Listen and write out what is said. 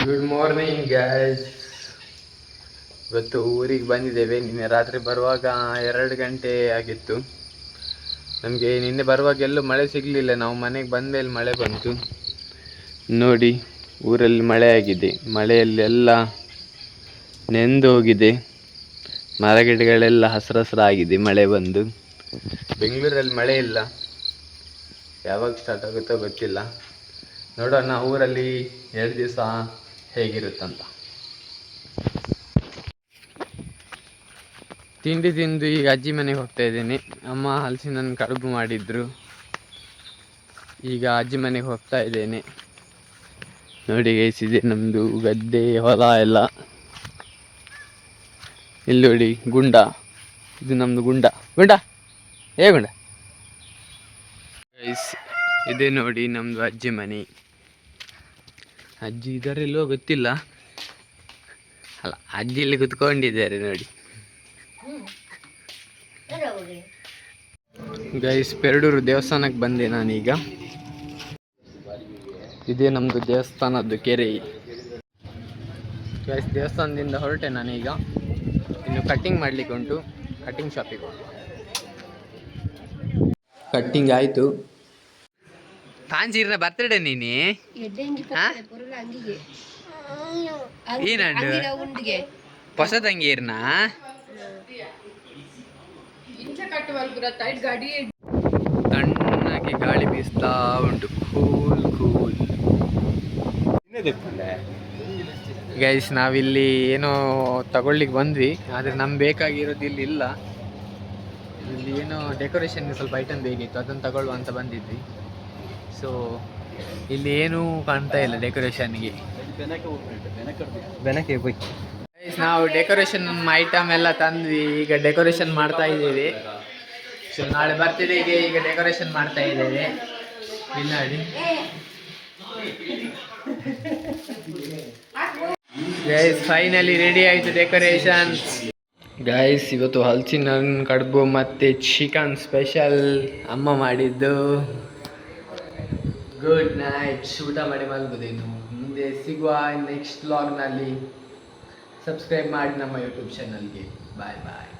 Good morning gas. ಇವತ್ತು ಊರಿಗೆ ಬಂದಿದ್ದೇವೆ. ನಿನ್ನೆ ರಾತ್ರಿ ಬರುವಾಗ 2 ಗಂಟೆ ಆಗಿತ್ತು. ನಮಗೆ ನಿನ್ನೆ ಬರುವಾಗ ಎಲ್ಲೂ ಮಳೆ ಸಿಗಲಿಲ್ಲ. ನಾವು ಮನೆಗೆ ಬಂದ ಮೇಲೆ ಮಳೆ ಬಂತು. ನೋಡಿ, ಊರಲ್ಲಿ ಮಳೆ ಆಗಿದೆ. ಮಳೆಯಲ್ಲಿ ಎಲ್ಲ ನೆಂದು ಹೋಗಿದೆ. ಮರಗಿಡಗಳೆಲ್ಲ ಹಸಿರಾಗಿದೆ ಮಳೆ ಬಂದು. ಬೆಂಗಳೂರಲ್ಲಿ ಮಳೆ ಇಲ್ಲ, ಯಾವಾಗ ಸ್ಟಾರ್ಟ್ ಆಗುತ್ತೋ ಗೊತ್ತಿಲ್ಲ. ನೋಡೋಣ ಊರಲ್ಲಿ 2 ದಿವಸ ಹೇಗಿರುತ್ತಂತ. ತಿಂಡಿ ತಿಂದು ಈಗ ಅಜ್ಜಿ ಮನೆಗೆ ಹೋಗ್ತಾ ಇದ್ದೀನಿ. ಅಮ್ಮ ಹಲಸಿನ ಕಡುಬು ಮಾಡಿದ್ರು. ಈಗ ಅಜ್ಜಿ ಮನೆಗೆ ಹೋಗ್ತಾ ಇದ್ದೇನೆ. ನೋಡಿ ಗೈಸ್, ಇದೆ ನಮ್ಮದು ಗದ್ದೆ ಹೊಲ ಎಲ್ಲ. ಇಲ್ಲಿ ನೋಡಿ ಗುಂಡ, ಇದು ನಮ್ಮದು ಗುಂಡ. ಗುಂಡ ಗುಂಡ ಗೈಸ್, ಇದೆ ನೋಡಿ ನಮ್ಮದು ಅಜ್ಜಿ ಮನೆ. ಅಜ್ಜಿ ಇದರೆಲ್ಲೋ ಗೊತ್ತಿಲ್ಲ. ಅಲ್ಲ, ಅಜ್ಜಿ ಇಲ್ಲಿ ಕುತ್ಕೊಂಡಿದ್ದಾರೆ ನೋಡಿ ಗೈಸ್. ಪೆರಡೂರು ದೇವಸ್ಥಾನಕ್ಕೆ ಬಂದೆ ನಾನೀಗ. ಇದೇ ನಮ್ಮದು ದೇವಸ್ಥಾನದ್ದು ಕೆರೆ ಗೈಸ್. ದೇವಸ್ಥಾನದಿಂದ ಹೊರಟೆ ನಾನೀಗ. ಇನ್ನು ಕಟ್ಟಿಂಗ್ ಮಾಡಲಿಕ್ಕೆ ಉಂಟು. ಕಟ್ಟಿಂಗ್ ಶಾಪಿಗೆ ಹೋಗುವ. ಕಟ್ಟಿಂಗ್ ಆಯಿತು. ತಾಂಜೀರ್ನ ಬರ್ತಡೇ ನೀನೆ ಏನಂಡು ಹೊಸ ತಂಗೀರ್ನ ತಣ್ಣಗೆ ಗಾಳಿ ಬೀಸ್ತಾ ಉಂಟು. Cool cool guys. ನಾವಿಲ್ಲಿ ಏನೋ ತಗೊಳ್ಳಿಕ್ಕೆ ಬಂದ್ವಿ, ಆದರೆ ನಮ್ಗೆ ಬೇಕಾಗಿರೋದು ಇಲ್ಲಿ ಇಲ್ಲ. ಇಲ್ಲಿ ಏನೋ ಡೆಕೋರೇಷನ್ಗೆ ಸ್ವಲ್ಪ ಐಟಮ್ ಬೇಕಿತ್ತು, ಅದನ್ನು ತಗೊಳ್ಳುವ ಅಂತ ಬಂದಿದ್ವಿ. ಸೊ ಇಲ್ಲಿ ಏನೂ ಕಾಣ್ತಾ ಇಲ್ಲ ಡೆಕೋರೇಷನ್ಗೆ. ಬೆನಕೆ ಹೋಗಿ ನಾವು ಡೆಕೋರೇಷನ್ ಐಟಮ್ ಎಲ್ಲ ತಂದ್ವಿ. ಈಗ ಡೆಕೋರೇಷನ್ ಮಾಡ್ತಾ ಇದ್ದೀವಿ. ಸೊ ನಾಳೆ ಬರ್ತ್ಡೇಗೆ ಈಗ ಡೆಕೋರೇಷನ್ ಮಾಡ್ತಾ ಇದ್ದೇವೆ. ಇಲ್ಲಿ ನೋಡಿ ಗೈಸ್, ಫೈನಲಿ ರೆಡಿ ಆಯಿತು ಡೆಕೋರೇಷನ್. ಗೈಸ್, ಇವತ್ತು ಹಲಸಿನ ಕಡುಬು ಮತ್ತು ಚಿಕನ್ ಸ್ಪೆಷಲ್ ಅಮ್ಮ ಮಾಡಿದ್ದು. Good night. ಊಟ ಮಾಡಿ ಮಲಗುದೇನು. ಮುಂದೆ ಸಿಗುವ ನೆಕ್ಸ್ಟ್ ವ್ಲಾಗ್ನಲ್ಲಿ. ಸಬ್ಸ್ಕ್ರೈಬ್ ಮಾಡಿ ನಮ್ಮ ಯೂಟ್ಯೂಬ್ ಚಾನಲ್ಗೆ. ಬಾಯ್ ಬಾಯ್.